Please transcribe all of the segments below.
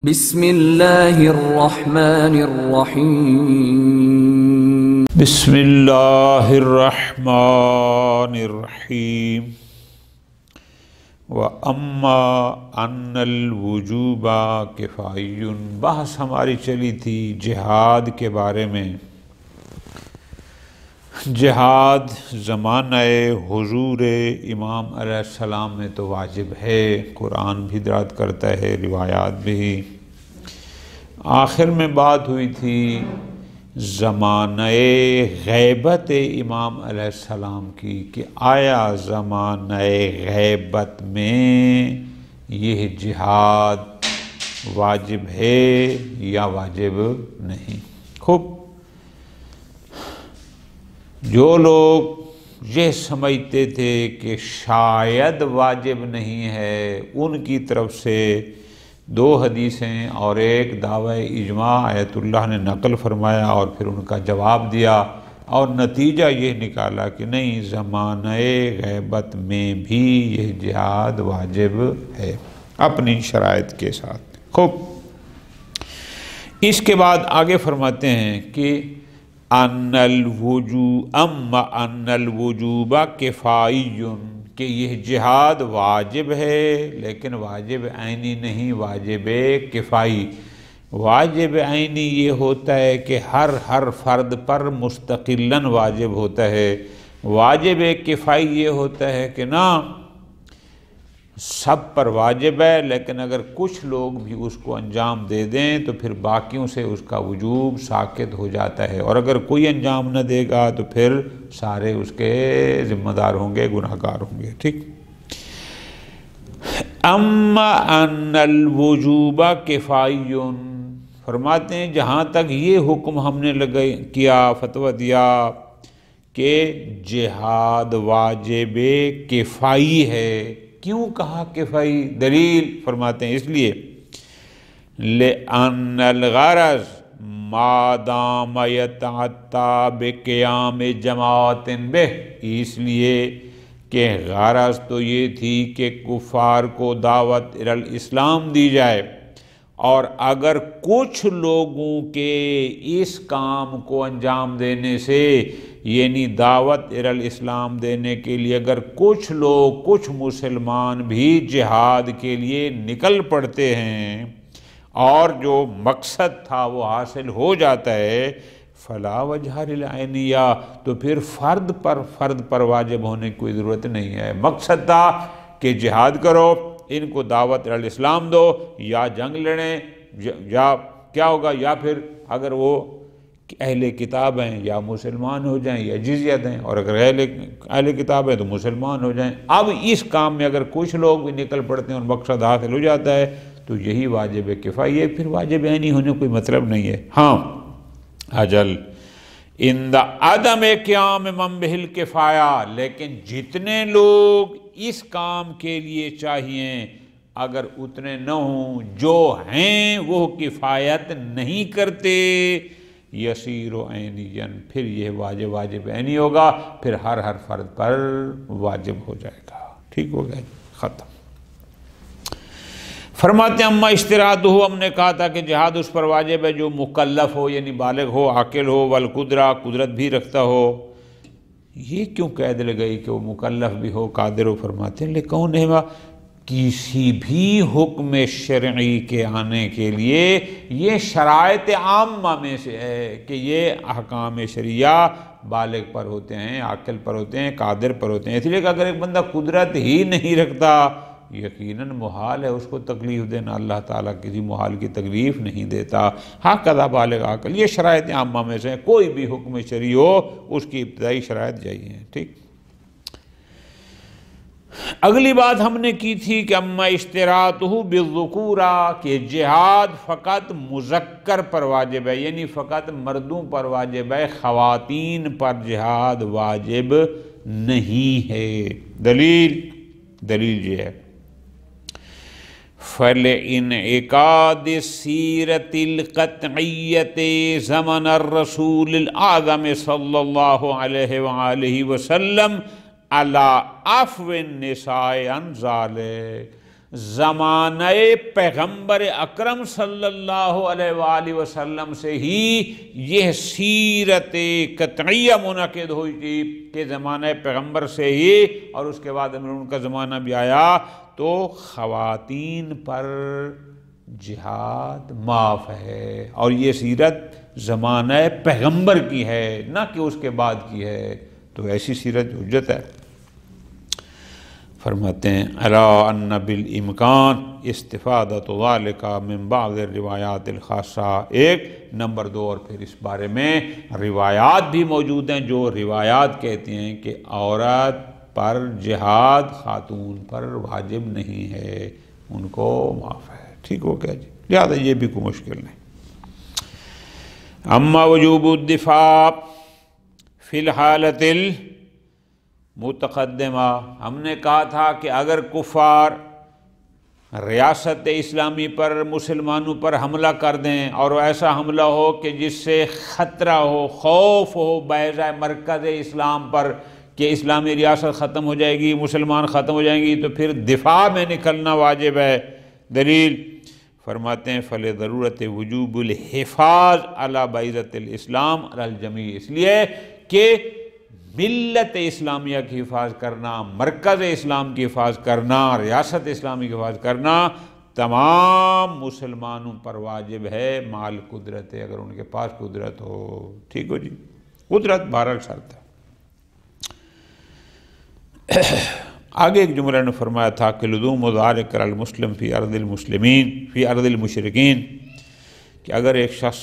بسم اللہ الرحمن الرحیم بسم اللہ الرحمن الرحیم وَأَمَّا أَنَّ الْوُجُوبَ كِفَائِيٌّ بحث ہماری چلی تھی جہاد کے بارے میں۔ جہاد زمانہ حضور امام علیہ السلام میں تو واجب ہے، قرآن بھی دلالت کرتا ہے، روایات بھی۔ آخر میں بات ہوئی تھی زمانہ غیبت امام علیہ السلام کی کہ آیا زمانہ غیبت میں یہ جہاد واجب ہے یا واجب نہیں۔ خوب جو لوگ یہ سمجھتے تھے کہ شاید واجب نہیں ہے، ان کی طرف سے دو حدیثیں اور ایک دعوی اجماع آیت اللہ نے نقل فرمایا اور پھر ان کا جواب دیا، اور نتیجہ یہ نکالا کہ نہیں، زمانہ غیبت میں بھی یہ جہاد واجب ہے اپنی شرائط کے ساتھ۔ خوب اس کے بعد آگے فرماتے ہیں کہ ان الوجوب کفائی، کہ یہ جہاد واجب ہے لیکن واجب عینی نہیں، واجب کفائی۔ واجب عینی یہ ہوتا ہے کہ ہر فرد پر مستقلاً واجب ہوتا ہے، واجب کفائی یہ ہوتا ہے کہ نا سب پر واجب ہے لیکن اگر کچھ لوگ بھی اس کو انجام دے دیں تو پھر باقیوں سے اس کا وجوب ساقط ہو جاتا ہے، اور اگر کوئی انجام نہ دے گا تو پھر سارے اس کے ذمہ دار ہوں گے، گناہ گار ہوں گے۔ ٹھیک۔ اما ان الوجوب کفائی، فرماتے ہیں جہاں تک یہ حکم ہم نے کیا، فتویٰ دیا کہ جہاد واجب کفائی ہے۔ کیوں کہا کفائی؟ دلیل فرماتے ہیں اس لیے لِأَنَّ الْغَرَض مَا دَامَ يَتَعَتَّى بِقِيَامِ جَمَاعَةٍ بِهِ، اس لیے کہ غرض تو یہ تھی کہ کفار کو دعوت الاسلام دی جائے، اور اگر کچھ لوگوں کے اس کام کو انجام دینے سے، یعنی دعوت الاسلام دینے کے لیے اگر کچھ لوگ، کچھ مسلمان بھی جہاد کے لیے نکل پڑتے ہیں اور جو مقصد تھا وہ حاصل ہو جاتا ہے، فلا وجہ للعینیہ، تو پھر فرد پر واجب ہونے کی کوئی ضرورت نہیں ہے۔ مقصد تھا کہ جہاد کرو، ان کو دعوت الاسلام دو، یا جنگ لڑیں، یا کیا ہوگا، یا پھر اگر وہ اہل کتاب ہیں یا مسلمان ہو جائیں یا جزیہ دیں، اور اگر اہل کتاب ہیں تو مسلمان ہو جائیں۔ اب اس کام میں اگر کچھ لوگ بھی نکل پڑتے ہیں اور مقصد حاصل ہو جاتا ہے تو یہی واجب کفائی ہے، پھر واجب عینی ہونے کوئی مطلب نہیں ہے۔ ہاں اجل اِنْدَ عَدَمِ قِيَامِ مَنْ بِهِ الْكِفَایَہ، لیکن جتنے لوگ اس کام کے لیے چاہیے اگر اتنے نہ ہوں، جو ہیں وہ کفایت نہیں کرتے، یسیر عینیًا، پھر یہ واجب عینی ہوگا، پھر ہر فرد پر واجب ہو جائے گا۔ ٹھیک ہو گیا، ختم۔ فرماتے ہیں اما اشتراطہ، ہم نے کہا تھا کہ جہاد اس پر واجب ہے جو مکلف ہو، یعنی بالغ ہو، عاقل ہو، والقدرہ، قدرت بھی رکھتا ہو۔ یہ کیوں قید لگائی کہ وہ مکلف بھی ہو، قادر ہو؟ فرماتے ہیں لِکَوْنِہِمَا، کسی بھی حکم شرعی کے آنے کے لیے یہ شرائط عامہ میں سے ہے کہ یہ احکام شرعیہ بالغ پر ہوتے ہیں، عاقل پر ہوتے ہیں، قادر پر ہوتے ہیں۔ اس لیے کہ اگر ایک بندہ قدرت ہی نہیں رکھتا، یقیناً محال ہے اس کو تکلیف دینا، اللہ تعالیٰ کسی محال کی تکلیف نہیں دیتا۔ ہاکذا بالغ عاقل، یہ شرائط عامہ میں سے ہے، کوئی بھی حکم شرعی ہو اس کی ابتدائی شرائط جائیں۔ ٹھیک۔ اگلی بات ہم نے کی تھی کہ اما اشتراطہ بالذکورہ، کہ جہاد فقط مذکر پر واجب ہے، یعنی فقط مردوں پر واجب ہے، خواتین پر جہاد واجب نہیں ہے۔ دلیل یہ ہے فَلِإِنْعِقَادِ السِّیرَةِ الْقَطْعِیَّةِ زَمَنَ الرَّسُولِ الْأَعْظَمِ صلی اللہ علیہ وآلہ وسلم علی عفو النساء عن ذلک، زمانہ پیغمبر اکرم صلی اللہ علیہ وآلہ وسلم سے ہی یہ سیرت قطعیہ منعقد ہوئی تھی کہ زمانہ پیغمبر سے ہی، اور اس کے بعد ان کا زمانہ بھی آیا تو خواتین پر جہاد معاف ہے، اور یہ سیرت زمانہ پیغمبر کی ہے نہ کہ اس کے بعد کی ہے، تو ایسی سیرت حجت ہے۔ فرماتے ہیں الا ان بالامکان استفادۃ ذالک من بعض الروایات الخاصہ، ایک نمبر دو، اور پھر اس بارے میں روایات بھی موجود ہیں جو روایات کہتی ہیں کہ عورت پر جہاد خاتون پر واجب نہیں ہے، ان کو معاف ہے، ٹھیک ہو گیا جی، لہٰذا یہ بھی کوئی مشکل نہیں۔ اما وجوب الدفاع فی الحالۃ متقدمہ، ہم نے کہا تھا کہ اگر کفار ریاست اسلامی پر مسلمانوں پر حملہ کر دیں اور ایسا حملہ ہو کہ جس سے خطرہ ہو، خوف ہو بیضۂ مرکز اسلام پر کہ اسلامی ریاست ختم ہو جائے گی، مسلمان ختم ہو جائیں گی، تو پھر دفاع میں نکلنا واجب ہے۔ دلیل فرماتے ہیں فلضرورت وجوب الحفاظ علی بیضۃ الاسلام علی الجمیع، اس لیے کہ ملت اسلامیہ کی حفاظت کرنا، مرکز اسلام کی حفاظت کرنا، ریاست اسلامی کی حفاظت کرنا تمام مسلمانوں پر واجب ہے، مال قدرت ہے، اگر ان کے پاس قدرت ہو، ٹھیک ہو جی، قدرت بہرحال شرط ہے۔ آگے ایک جملہ نے فرمایا تھا کہ لزوم ذالک علی المسلم فی ارض المسلمین فی ارض المشرکین، کہ اگر ایک شخص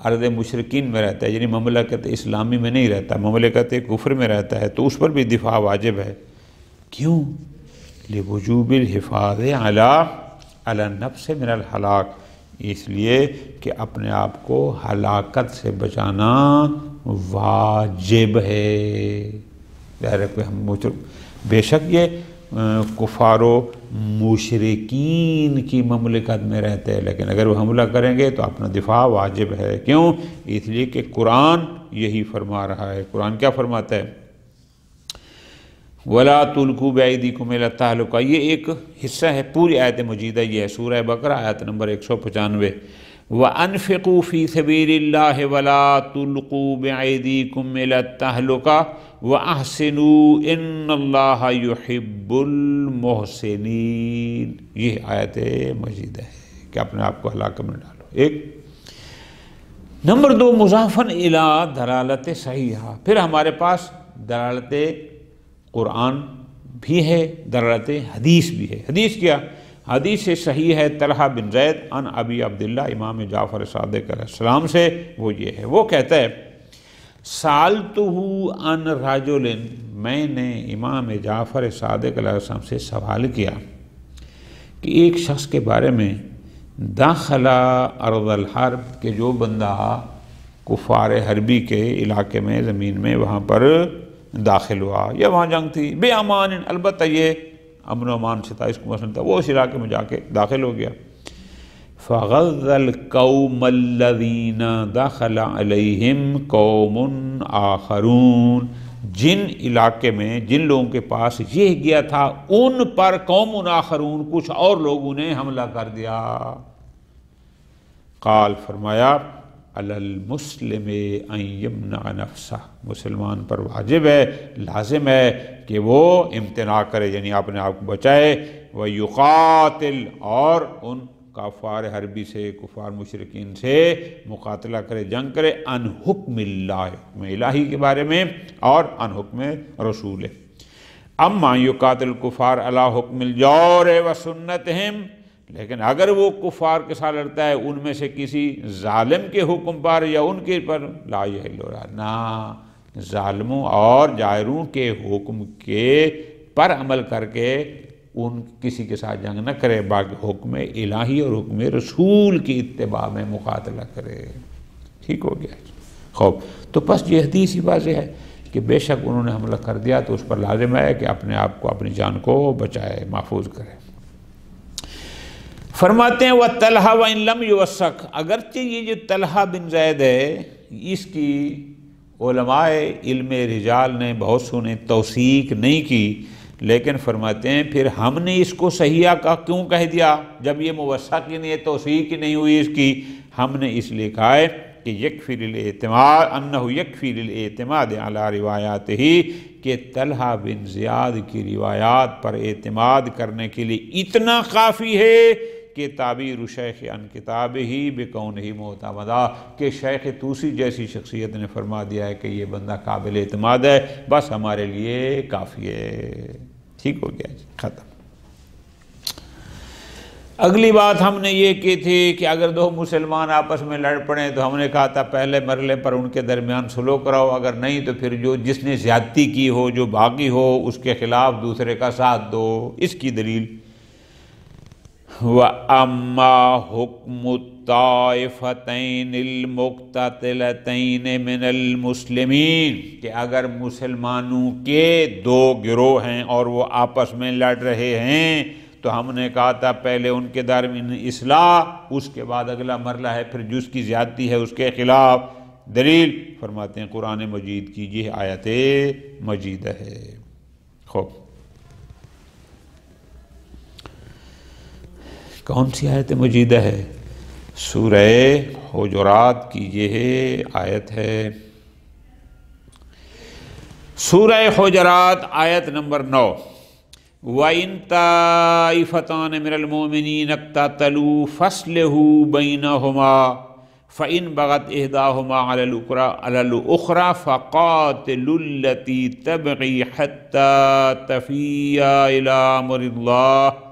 ارض مشرکین میں رہتا ہے، یعنی مملکت اسلامی میں نہیں رہتا، مملکت کفر میں رہتا ہے، تو اس پر بھی دفاع واجب ہے۔ کیوں؟ لوجوب الحفاظ علی النفس من الہلاک، اس لیے کہ اپنے آپ کو ہلاکت سے بچانا واجب ہے۔ بے شک یہ کفار و مشرکین کی مملکت میں رہتے ہیں، لیکن اگر وہ حملہ کریں گے تو اپنا دفاع واجب ہے۔ کیوں؟ اس لیے کہ قرآن یہی فرما رہا ہے۔ قرآن کیا فرماتا ہے؟ وَلَا تُلْقُوا بِأَيْدِيكُمْ إِلَى التَّهْلُكَةِ، یہ ایک حصہ ہے، پوری آیت مجیدہ یہ ہے، سورہ بقرہ آیت نمبر 195۔ وَأَنفِقُوا فِي سَبِيلِ اللَّهِ وَلَا تُلْقُوا بِأَيْدِيكُمْ إِلَى التَّهْلُكَةِ وَأَحْسِنُوا إِنَّ اللَّهَ يُحِبُّ الْمُحْسِنِينَ، یہ آیت مجیدہ ہے کہ اپنے آپ کو ہلاکت میں ڈالو۔ ایک نمبر دو، مضافن الی دلالت صحیحہ، پھر ہمارے پاس دلالت قرآن بھی ہے، دلالت حدیث بھی ہے۔ حدیث کیا؟ حدیث صحیح ہے طلحہ بن زید عن ابی عبداللہ امام جعفر صادق علیہ السلام سے، وہ یہ ہے، وہ کہتا ہے سالتہ عن رجل، میں نے امام جعفر صادق علیہ السلام سے سوال کیا کہ ایک شخص کے بارے میں داخل ارض الحرب، کہ جو بندہ کفار حربی کے علاقے میں، زمین میں وہاں پر داخل ہوا، یا وہاں جنگ تھی، بے امان، البتہ یہ امن و امان سے تھا، اس کو مسئلہ تھا، وہ اس علاقے میں جا کے داخل ہو گیا۔ فغض القوم الذین دخل علیہم قوم آخرون، جن علاقے میں جن لوگوں کے پاس یہ گیا تھا ان پر قوم آخرون، کچھ اور لوگوں نے حملہ کر دیا۔ قال، فرمایا علی المسلم ان یمنع نفسہ، مسلمان پر واجب ہے، لازم ہے کہ وہ امتناع کرے، یعنی اپنے آپ کو بچائے، ویقاتل، اور ان کفار حربی سے، کفار مشرکین سے مقاتلہ کرے، جنگ کرے، عن حکم اللہ، حکم الہی کے بارے میں، اور عن حکم رسول۔ اما یقاتل الکفار علی حکم الجور وسنتہم، لیکن اگر وہ کفار کے ساتھ لڑتا ہے ان میں سے کسی ظالم کے حکم پر یا ان کے پر، لا یحل لہ، نہ ظالموں اور جائروں کے حکم کے پر عمل کر کے ان کسی کے ساتھ جنگ نہ کرے، باقی حکم الہی اور حکم رسول کی اتباع میں مقاتلہ کرے۔ ٹھیک ہو گیا؟ خوب، تو پس یہ حدیث ہی واضح ہے کہ بے شک انہوں نے حملہ کر دیا تو اس پر لازم ہے کہ اپنے آپ کو، اپنی جان کو بچائے، محفوظ کرے۔ فرماتے ہیں وَطَلْحَ وَإِن لَمْ يُوَسَّقْ، اگرچہ یہ جو طلحہ بن زید ہے، اس کی علماء علم رجال نے بہت سو نے توثیق نہیں کی، لیکن فرماتے ہیں پھر ہم نے اس کو صحیح کا کیوں کہہ دیا جب یہ موسع کی نہیں ہے، توسیع کی نہیں ہوئی اس کی؟ ہم نے اس لیے کہا ہے کہ یکفی للاعتماد انہ یکفی للاعتماد علی روایات ہی، کہ طلحہ بن زیاد کی روایات پر اعتماد کرنے کے لیے اتنا کافی ہے کہ تعبیر شیخ عن کتاب ہی بکونہ معتمدا، کہ شیخ طوسی جیسی شخصیت نے فرما دیا ہے کہ یہ بندہ قابل اعتماد ہے، بس ہمارے لیے کافی ہے۔ ٹھیک ہو گیا جی، ختم۔ اگلی بات ہم نے یہ کی تھی کہ اگر دو مسلمان آپس میں لڑ پڑیں تو ہم نے کہا تھا پہلے مرحلے پر ان کے درمیان صلح کراؤ، اگر نہیں تو پھر جس نے زیادتی کی ہو، جو باغی ہو، اس کے خلاف دوسرے کا ساتھ دو۔ اس کی دلیل وَأَمَّا حُكْمُ الطَّائِفَتَيْنِ الْمُقْتَتِلَتَيْنِ مِنَ الْمُسْلِمِينَ، کہ اگر مسلمانوں کے دو گروہ ہیں اور وہ آپس میں لڑ رہے ہیں تو ہم نے کہا تھا پہلے ان کے درمیان اصلاح، اس کے بعد اگلا مرحلہ ہے پھر جس کی زیادتی ہے اس کے خلاف۔ دلیل فرماتے ہیں قرآن مجید کی یہ آیت مجید ہے۔ خوب، کون سی آیت مجیدہ ہے؟ سورہ حجرات کی یہ آیت ہے، سورہ حجرات آیت نمبر 9۔ وَإِن طَائِفَتَانِ مِنَ الْمُؤْمِنِينَ اقْتَتَلُوا فَاصْلِحُوا بَيْنَهُمَا فَإِن بَغَتْ إِحْدَاهُمَا عَلَى الْأُخْرَى فَقَاتِلُوا الَّتِي تَبْغِي حَتَّى تَفِيَّ إِلَى أَمْرِ اللَّهِ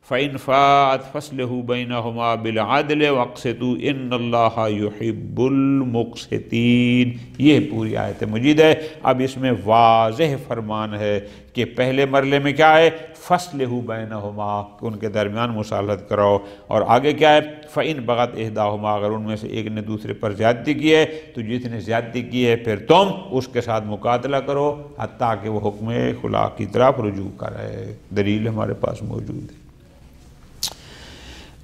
فَإِن فَاءَتْ فَاصْلِحُوا بَيْنَهُمَا بِالْعَدْلِ وَاقْسِطُوا إِنَّ اللَّهَ يُحِبُّ الْمُقْسِطِينَ۔ یہ پوری آیت مجید ہے۔ اب اس میں واضح فرمان ہے کہ پہلے مرحلے میں کیا ہے؟ فَاصْلِحُوا بَيْنَهُمَا، کہ ان کے درمیان مصالحت کراؤ، اور آگے کیا ہے؟ فَإِن بَغَتْ إِحْدَاهُمَا، اگر ان میں سے ایک نے دوسرے پر زیادتی کی ہے تو جس نے زیادتی کی ہے پھر تم اس کے ساتھ مقاتلہ کرو حتیٰ کہ وہ حکم خلا کی طرف رجوع کرے۔ دلیل ہمارے پاس موجود ہے۔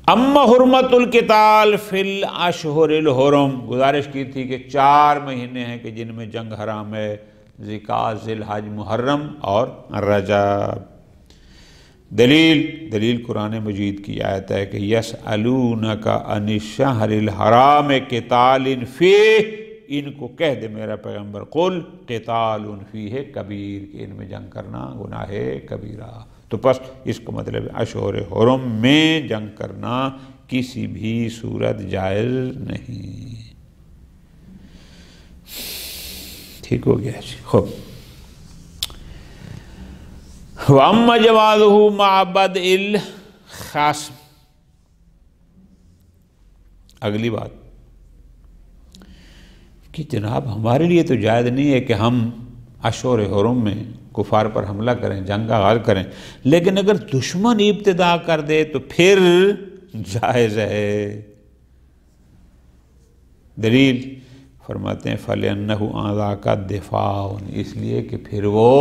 اما حرمت القتال فی الاشہر الحرم، گزارش کی تھی کہ 4 مہینے ہیں کہ جن میں جنگ حرام ہے، ذی الحج، محرم اور رجب۔ دلیل قرآن مجید کی آیت ہے کہ یسألونک عن الشہر الحرام قتال فیہ، ان کو کہہ دے میرا پیغمبر قل قتال فیہ کبیر، کہ ان میں جنگ کرنا گناہ کبیرہ۔ تو پس اس کا مطلب اشہر حرم میں جنگ کرنا کسی بھی صورت جائز نہیں۔ ٹھیک ہو گیا جی، خوب۔ وَأَمَّا جَوَازُهُ مَعَ بَدْءِ الْخَصْمِ، اگلی بات کہ جناب ہمارے لیے تو جائز نہیں ہے کہ ہم اشہر حرم میں کفار پر حملہ کریں، جنگ کا آغاز کریں، لیکن اگر دشمن ابتدا کر دے تو پھر جائز ہے۔ دلیل فرماتے ہیں فَلِأَنَّهُ أَنْذَاكَ دِفَاعٌ، اس لیے کہ پھر وہ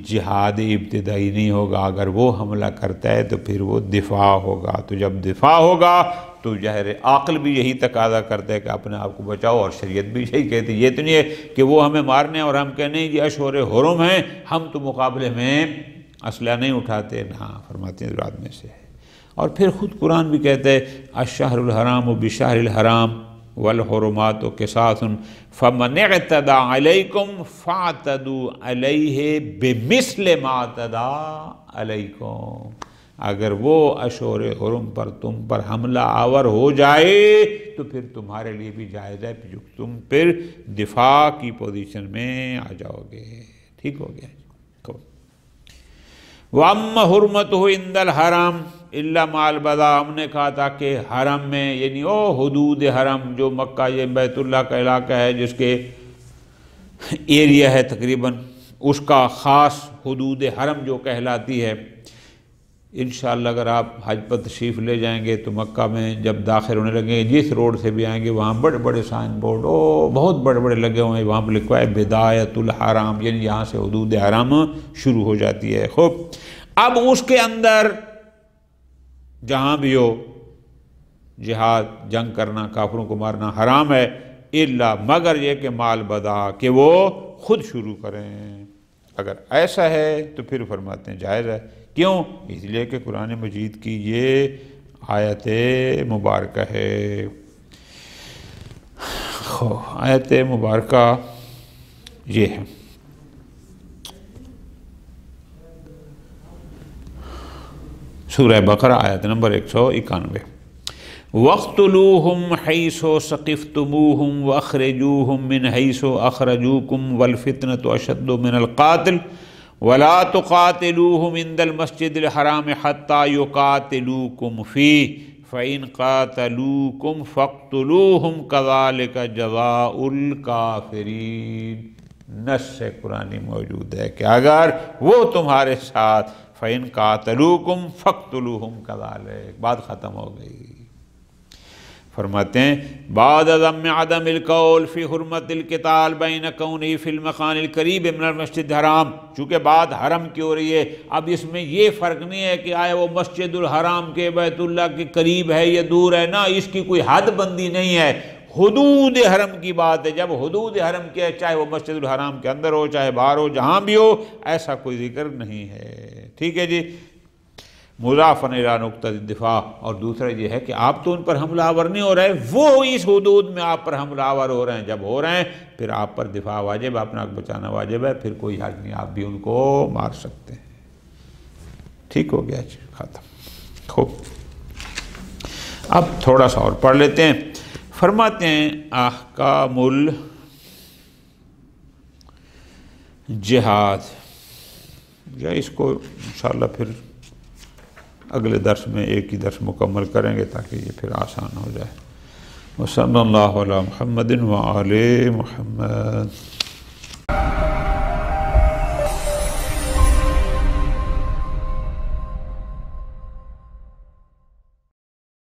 جہاد ابتدائی نہیں ہوگا، اگر وہ حملہ کرتا ہے تو پھر وہ دفاع ہوگا، تو جب دفاع ہوگا تو ظاہر عقل بھی یہی تقاضا کرتا ہے کہ اپنے آپ کو بچاؤ، اور شریعت بھی یہی کہتی ہے۔ یہ تو نہیں ہے کہ وہ ہمیں مارنے ہیں اور ہم کہنے ہیں یہ اشہر حرم ہیں، ہم تو مقابلے میں اسلحہ نہیں اٹھاتے، نہ، فرماتے ہیں ذرات میں سے ہے۔ اور پھر خود قرآن بھی کہتا ہے الشہر الحرام بشہر الحرام والحرمات قصاص فمن اعتدى علیکم فاعتدوا علیہ بمثل ما اعتدى علیکم، اگر وہ اشہر حرم پر تم پر حملہ آور ہو جائے تو پھر تمہارے لیے بھی جائز ہے، تم پھر دفاع کی پوزیشن میں آ جاؤ گے۔ ٹھیک ہو گیا۔ وَأَمَّا حُرْمَتُهُ عِنْدَ الْحَرَمِ إِلَّا مَعَ الْبَدَا، ہم نے کہا تھا کہ حرم میں یعنی حدود حرم، جو مکہ یہ بیت اللہ کا علاقہ ہے جس کے ایریا ہے تقریباً، اس کا خاص حدود حرم جو کہلاتی ہے۔ انشاءاللہ اگر آپ حج پر تشریف لے جائیں گے تو مکہ میں جب داخل ہونے لگیں گے، جس روڈ سے بھی آئیں گے وہاں بڑے بڑے سائن بورڈ بہت بڑے بڑے لگے ہوئے ہیں، وہاں پہ لکھا ہے بدایت الحرام، یعنی یہاں سے حدود حرم شروع ہو جاتی ہے۔ خوب، اب اس کے اندر جہاں بھی ہو جہاد، جنگ کرنا، کافروں کو مارنا حرام ہے، الا مگر یہ کہ مال بدا، کہ وہ خود شروع کریں۔ اگر ایسا ہے تو پھر فرماتے ہیں جائز ہے. کیوں؟ اس لیے کہ قرآن مجید کی یہ آیت مبارکہ ہے. آیت مبارکہ یہ ہے سورہ بقرہ آیت نمبر 191. وَاقْتُلُوهُمْ حَيْثُ ثَقِفْتُمُوهُمْ وَأَخْرِجُوهُمْ مِنْ حَيْثُ أَخْرَجُوكُمْ وَالْفِتْنَةُ أَشَدُّ مِنَ الْقَاتِلِ وَلَا تُقَاتِلُوهُمْ عِنْدَ الْمَسْجِدِ الْحَرَامِ حَتَّى يُقَاتِلُوكُمْ فِيهِ فَإِنْ قَاتَلُوكُمْ فَاقْتُلُوهُمْ كَذَلِكَ جَزَاءُ الْكَافِرِينَ. نص قرآنی موجود ہے کہ اگر وہ تمہارے ساتھ فَإِنْ قَاتَلُوكُمْ فَاقْتُلُوهُمْ كَذَلِكَ بات ختم ہو گئی. فرماتے ہیں بعد ذم عدم القول فی حرمت القتال بین کونہ فی المکان القریب من المسجد الحرام. چونکہ بات حرم کی ہو رہی ہے، اب اس میں یہ فرق نہیں ہے کہ آئے وہ مسجد الحرام کے بیت اللہ کے قریب ہے یا دور ہے، نہ اس کی کوئی حد بندی نہیں ہے. حدود حرم کی بات ہے. جب حدود حرم کی ہے، چاہے وہ مسجد الحرام کے اندر ہو چاہے باہر ہو جہاں بھی ہو، ایسا کوئی ذکر نہیں ہے. ٹھیک ہے جی. مضافاً الی نقطہ الدفاع. اور دوسرا یہ ہے کہ آپ تو ان پر حملہ آور نہیں ہو رہے، وہ اس حدود میں آپ پر حملہ آور ہو رہے ہیں. جب ہو رہے ہیں پھر آپ پر دفاع واجب ہے، اپنا بچانا واجب ہے، پھر کوئی حرج نہیں، آپ بھی ان کو مار سکتے ہیں. ٹھیک ہو گیا جی، ختم. خوب، اب تھوڑا سا اور پڑھ لیتے ہیں. فرماتے ہیں احکام الجہاد، یا اس کو انشاءاللہ پھر اگلے درس میں ایک ہی درس مکمل کریں گے تاکہ یہ پھر آسان ہو جائے. وصلی اللہ علی محمد وآل محمد.